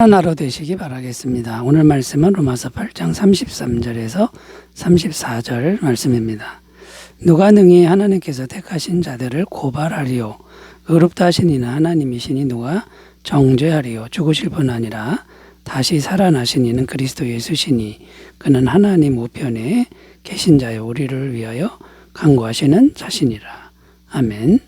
하나로 되시기 바라겠습니다. 오늘 말씀은 로마서 8장 33절에서 34절 말씀입니다. 누가 능히 하나님께서 택하신 자들을 고발하리요 의롭다 하신 이는 하나님이시니 누가 정죄하리요 죽으실 뿐 아니라 다시 살아나신 이는 그리스도 예수시니 그는 하나님 우편에 계신 자여 우리를 위하여 간구하시는 자신이라. 아멘.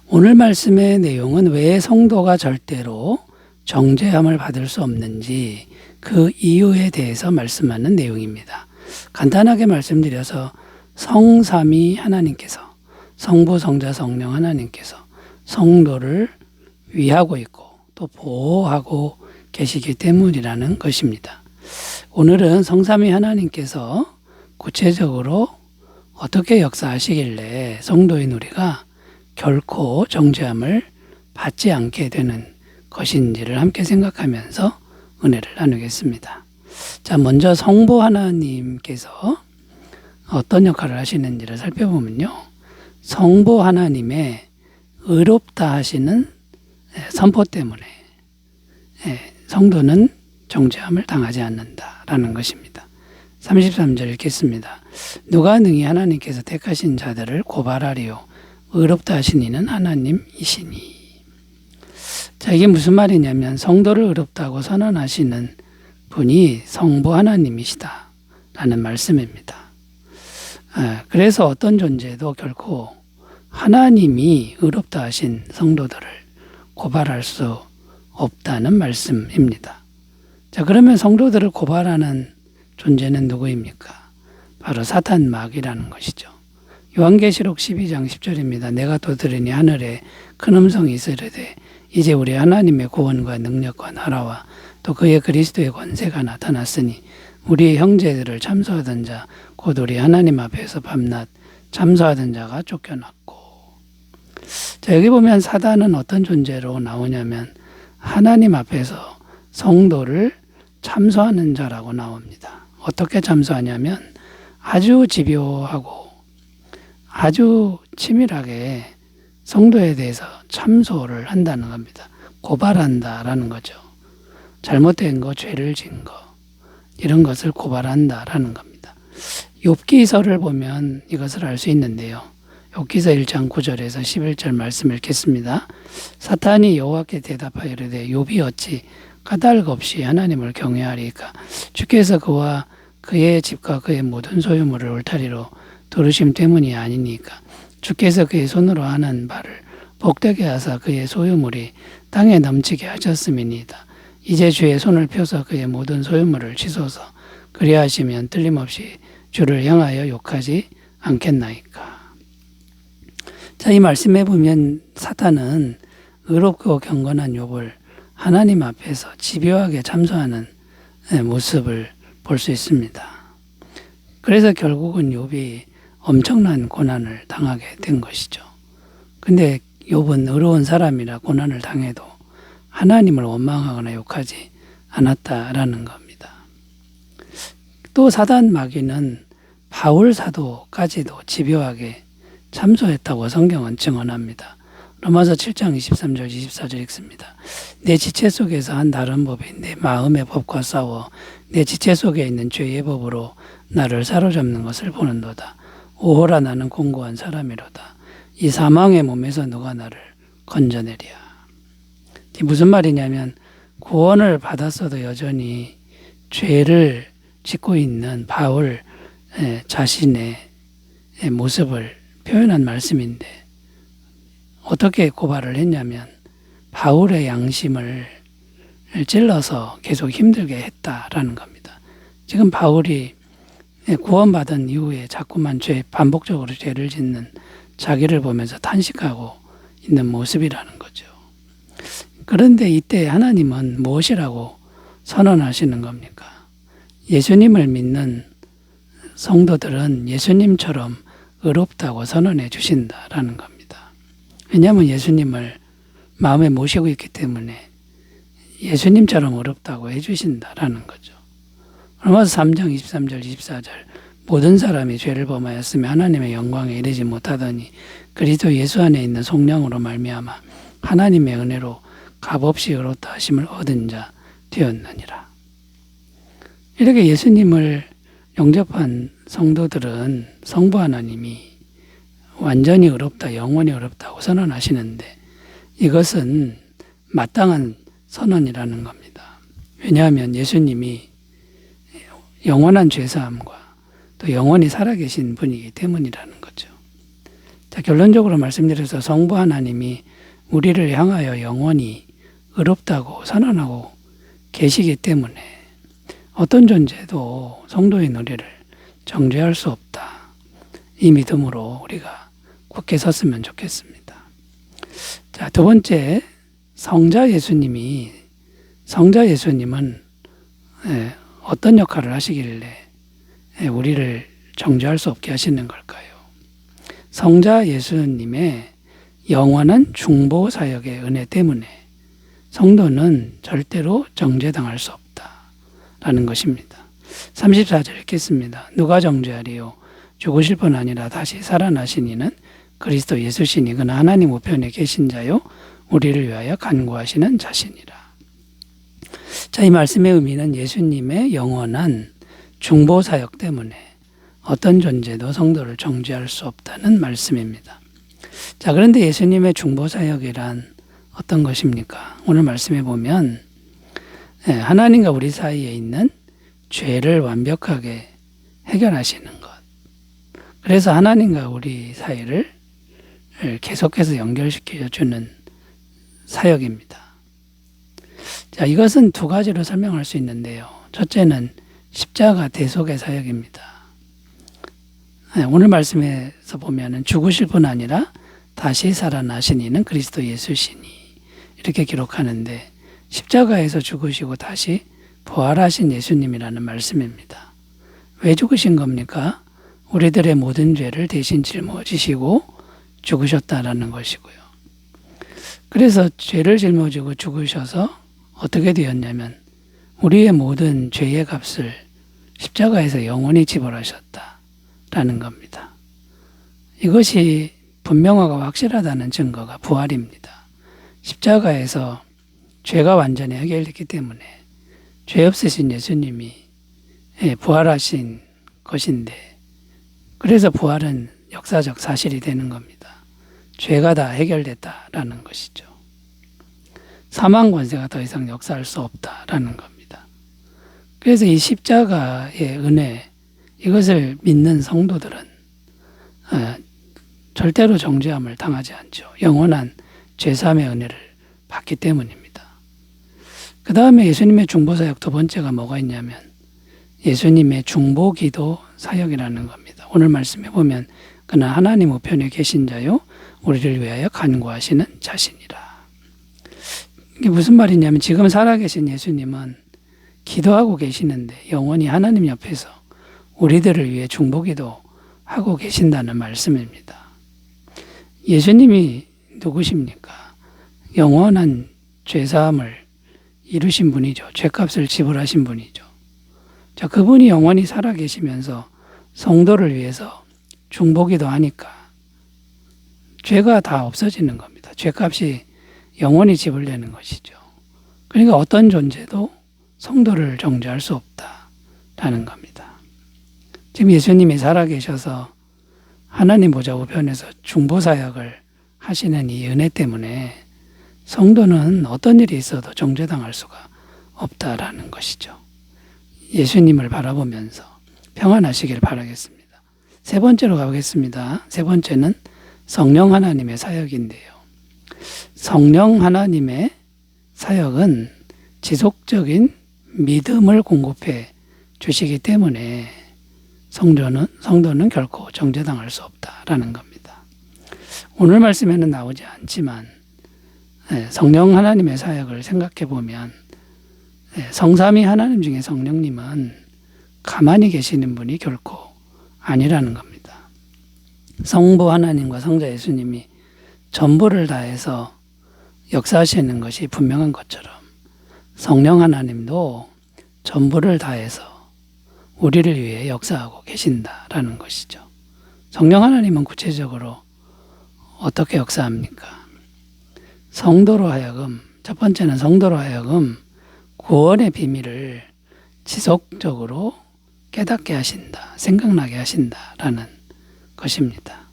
오늘 말씀의 내용은 왜 성도가 절대로 정죄함을 받을 수 없는지 그 이유에 대해서 말씀하는 내용입니다. 간단하게 말씀드려서 성삼위 하나님께서 성부, 성자, 성령 하나님께서 성도를 위하고 있고 또 보호하고 계시기 때문이라는 것입니다. 오늘은 성삼위 하나님께서 구체적으로 어떻게 역사하시길래 성도인 우리가 결코 정죄함을 받지 않게 되는 것인지를 함께 생각하면서 은혜를 나누겠습니다. 자, 먼저 성부 하나님께서 어떤 역할을 하시는지를 살펴보면요. 성부 하나님의 의롭다 하시는 선포 때문에 성도는 정죄함을 당하지 않는다라는 것입니다. 33절 읽겠습니다. 누가 능히 하나님께서 택하신 자들을 고발하리요 의롭다 하신 이는 하나님이시니. 자, 이게 무슨 말이냐면 성도를 의롭다고 선언하시는 분이 성부 하나님이시다 라는 말씀입니다. 그래서 어떤 존재도 결코 하나님이 의롭다 하신 성도들을 고발할 수 없다는 말씀입니다. 자, 그러면 성도들을 고발하는 존재는 누구입니까? 바로 사탄 마귀라는 것이죠. 요한계시록 12장 10절입니다. 내가 또 들으니 하늘에 큰 음성이 있으려되 이제 우리 하나님의 구원과 능력과 나라와 또 그의 그리스도의 권세가 나타났으니 우리의 형제들을 참소하던 자 곧 우리 하나님 앞에서 밤낮 참소하던 자가 쫓겨났고. 자, 여기 보면 사단은 어떤 존재로 나오냐면 하나님 앞에서 성도를 참소하는 자라고 나옵니다. 어떻게 참소하냐면 아주 집요하고 아주 치밀하게 성도에 대해서 참소를 한다는 겁니다. 고발한다라는 거죠. 잘못된 거, 죄를 진 거, 이런 것을 고발한다라는 겁니다. 욥기서를 보면 이것을 알 수 있는데요. 욥기서 1장 9절에서 11절 말씀 읽겠습니다. 사탄이 여호와께 대답하여 이르되 욥이 어찌 까닭 없이 하나님을 경외하리까? 주께서 그와 그의 집과 그의 모든 소유물을 울타리로 두르심 때문이 아니니까. 주께서 그의 손으로 하는 바를 복되게 하사 그의 소유물이 땅에 넘치게 하셨음이니이다. 이제 주의 손을 펴서 그의 모든 소유물을 치소서. 그리하시면 틀림없이 주를 향하여 욕하지 않겠나이까. 자, 이 말씀에 보면 사탄은 의롭고 경건한 욥을 하나님 앞에서 집요하게 참소하는 모습을 볼 수 있습니다. 그래서 결국은 욥이 엄청난 고난을 당하게 된 것이죠. 근데 욥은 의로운 사람이라 고난을 당해도 하나님을 원망하거나 욕하지 않았다라는 겁니다. 또 사단 마귀는 바울 사도까지도 집요하게 참소했다고 성경은 증언합니다. 로마서 7장 23절 24절 읽습니다. 내 지체 속에서 한 다른 법이 내 마음의 법과 싸워 내 지체 속에 있는 죄의 법으로 나를 사로잡는 것을 보는도다. 오호라 나는 공고한 사람이로다. 이 사망의 몸에서 누가 나를 건져내랴. 무슨 말이냐면 구원을 받았어도 여전히 죄를 짓고 있는 바울 자신의 모습을 표현한 말씀인데 어떻게 고발을 했냐면 바울의 양심을 찔러서 계속 힘들게 했다라는 겁니다. 지금 바울이 구원받은 이후에 자꾸만 반복적으로 죄를 짓는 자기를 보면서 탄식하고 있는 모습이라는 거죠. 그런데 이때 하나님은 무엇이라고 선언하시는 겁니까? 예수님을 믿는 성도들은 예수님처럼 의롭다고 선언해 주신다라는 겁니다. 왜냐하면 예수님을 마음에 모시고 있기 때문에 예수님처럼 의롭다고 해 주신다라는 거죠. 로마서 3장 23절 24절 모든 사람이 죄를 범하였으며 하나님의 영광에 이르지 못하더니 그리스도 예수 안에 있는 속량으로 말미암아 하나님의 은혜로 값없이 의롭다 하심을 얻은 자 되었느니라. 이렇게 예수님을 영접한 성도들은 성부 하나님이 완전히 의롭다, 영원히 의롭다고 선언하시는데 이것은 마땅한 선언이라는 겁니다. 왜냐하면 예수님이 영원한 죄사함과 또 영원히 살아계신 분이기 때문이라는 거죠. 자, 결론적으로 말씀드려서 성부 하나님이 우리를 향하여 영원히 의롭다고 선언하고 계시기 때문에 어떤 존재도 성도의 노래를 정죄할 수 없다. 이 믿음으로 우리가 굳게 섰으면 좋겠습니다. 자, 두 번째, 성자 예수님은 어떤 역할을 하시길래 우리를 정죄할 수 없게 하시는 걸까요? 성자 예수님의 영원한 중보 사역의 은혜 때문에 성도는 절대로 정죄당할 수 없다라는 것입니다. 34절 읽겠습니다. 누가 정죄하리요? 죽으실 뿐 아니라 다시 살아나신 이는 그리스도 예수시니 그는 하나님 우편에 계신 자요 우리를 위하여 간구하시는 자시니라. 자, 이 말씀의 의미는 예수님의 영원한 중보 사역 때문에 어떤 존재도 성도를 정죄할 수 없다는 말씀입니다. 자, 그런데 예수님의 중보 사역이란 어떤 것입니까? 오늘 말씀해 보면 하나님과 우리 사이에 있는 죄를 완벽하게 해결하시는 것. 그래서 하나님과 우리 사이를 계속해서 연결시켜 주는 사역입니다. 자, 이것은 두 가지로 설명할 수 있는데요. 첫째는 십자가 대속의 사역입니다. 오늘 말씀에서 보면은 죽으실 뿐 아니라 다시 살아나신 이는 그리스도 예수시니 이렇게 기록하는데 십자가에서 죽으시고 다시 부활하신 예수님이라는 말씀입니다. 왜 죽으신 겁니까? 우리들의 모든 죄를 대신 짊어지시고 죽으셨다라는 것이고요. 그래서 죄를 짊어지고 죽으셔서 어떻게 되었냐면 우리의 모든 죄의 값을 십자가에서 영원히 지불하셨다라는 겁니다. 이것이 분명하고 확실하다는 증거가 부활입니다. 십자가에서 죄가 완전히 해결됐기 때문에 죄 없으신 예수님이 부활하신 것인데 그래서 부활은 역사적 사실이 되는 겁니다. 죄가 다 해결됐다라는 것이죠. 사망 권세가 더 이상 역사할 수 없다라는 겁니다. 그래서 이 십자가의 은혜, 이것을 믿는 성도들은 절대로 정죄함을 당하지 않죠. 영원한 죄사함의 은혜를 받기 때문입니다. 그 다음에 예수님의 중보사역 두 번째가 뭐가 있냐면 예수님의 중보기도 사역이라는 겁니다. 오늘 말씀해 보면 그는 하나님 우편에 계신 자요 우리를 위하여 간구하시는 자시니라. 이게 무슨 말이냐면 지금 살아계신 예수님은 기도하고 계시는데 영원히 하나님 옆에서 우리들을 위해 중보기도 하고 계신다는 말씀입니다. 예수님이 누구십니까? 영원한 죄사함을 이루신 분이죠. 죄값을 지불하신 분이죠. 자, 그분이 영원히 살아계시면서 성도를 위해서 중보기도 하니까 죄가 다 없어지는 겁니다. 죄값이 영원히 지불되는 것이죠. 그러니까 어떤 존재도 성도를 정죄할 수 없다라는 겁니다. 지금 예수님이 살아계셔서 하나님 보좌 우편에서 중보사역을 하시는 이 은혜 때문에 성도는 어떤 일이 있어도 정죄당할 수가 없다라는 것이죠. 예수님을 바라보면서 평안하시길 바라겠습니다. 세 번째로 가보겠습니다. 세 번째는 성령 하나님의 사역인데요. 성령 하나님의 사역은 지속적인 믿음을 공급해 주시기 때문에 성도는 결코 정죄당할 수 없다라는 겁니다. 오늘 말씀에는 나오지 않지만 성령 하나님의 사역을 생각해 보면 성삼위 하나님 중에 성령님은 가만히 계시는 분이 결코 아니라는 겁니다. 성부 하나님과 성자 예수님이 전부를 다해서 역사하시는 것이 분명한 것처럼 성령 하나님도 전부를 다해서 우리를 위해 역사하고 계신다라는 것이죠. 성령 하나님은 구체적으로 어떻게 역사합니까? 성도로 하여금, 첫 번째는 성도로 하여금 구원의 비밀을 지속적으로 깨닫게 하신다, 생각나게 하신다라는 것입니다.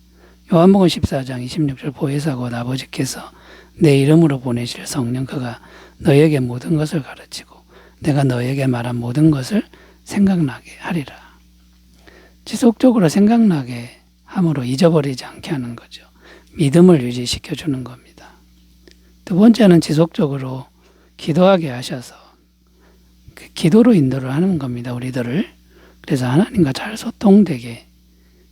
요한복음 14장 26절 보혜사 곧 아버지께서 내 이름으로 보내실 성령 그가 너에게 모든 것을 가르치고 내가 너에게 말한 모든 것을 생각나게 하리라. 지속적으로 생각나게 함으로 잊어버리지 않게 하는 거죠. 믿음을 유지시켜 주는 겁니다. 두 번째는 지속적으로 기도하게 하셔서 그 기도로 인도를 하는 겁니다. 우리들을. 그래서 하나님과 잘 소통되게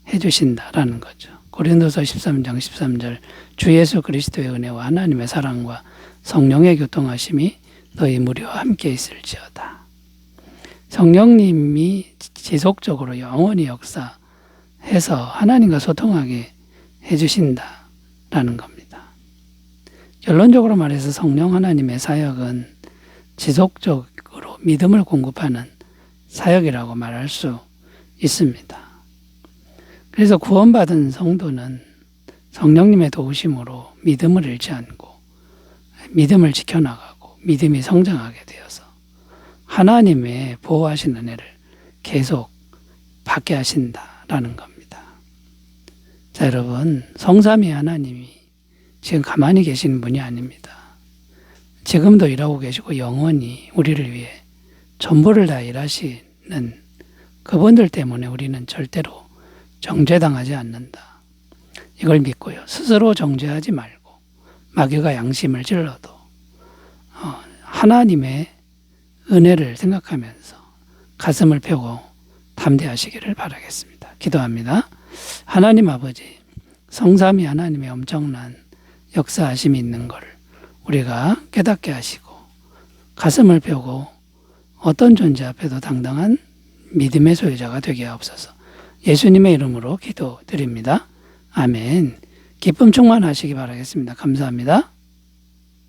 해주신다라는 거죠. 고린도서 13장 13절 주 예수 그리스도의 은혜와 하나님의 사랑과 성령의 교통하심이 너희 무리와 함께 있을지어다. 성령님이 지속적으로 영원히 역사해서 하나님과 소통하게 해주신다라는 겁니다. 결론적으로 말해서 성령 하나님의 사역은 지속적으로 믿음을 공급하는 사역이라고 말할 수 있습니다. 그래서 구원받은 성도는 성령님의 도우심으로 믿음을 잃지 않고 믿음을 지켜나가고 믿음이 성장하게 되어서 하나님의 보호하신 은혜를 계속 받게 하신다라는 겁니다. 자, 여러분, 성삼위 하나님이 지금 가만히 계시는 분이 아닙니다. 지금도 일하고 계시고 영원히 우리를 위해 전부를 다 일하시는 그분들 때문에 우리는 절대로 정죄당하지 않는다. 이걸 믿고요. 스스로 정죄하지 말고 마귀가 양심을 찔러도 하나님의 은혜를 생각하면서 가슴을 펴고 담대하시기를 바라겠습니다. 기도합니다. 하나님 아버지, 성삼위 하나님의 엄청난 역사하심이 있는 것을 우리가 깨닫게 하시고 가슴을 펴고 어떤 존재 앞에도 당당한 믿음의 소유자가 되게 하옵소서. 예수님의 이름으로 기도드립니다. 아멘. 기쁨 충만하시기 바라겠습니다. 감사합니다.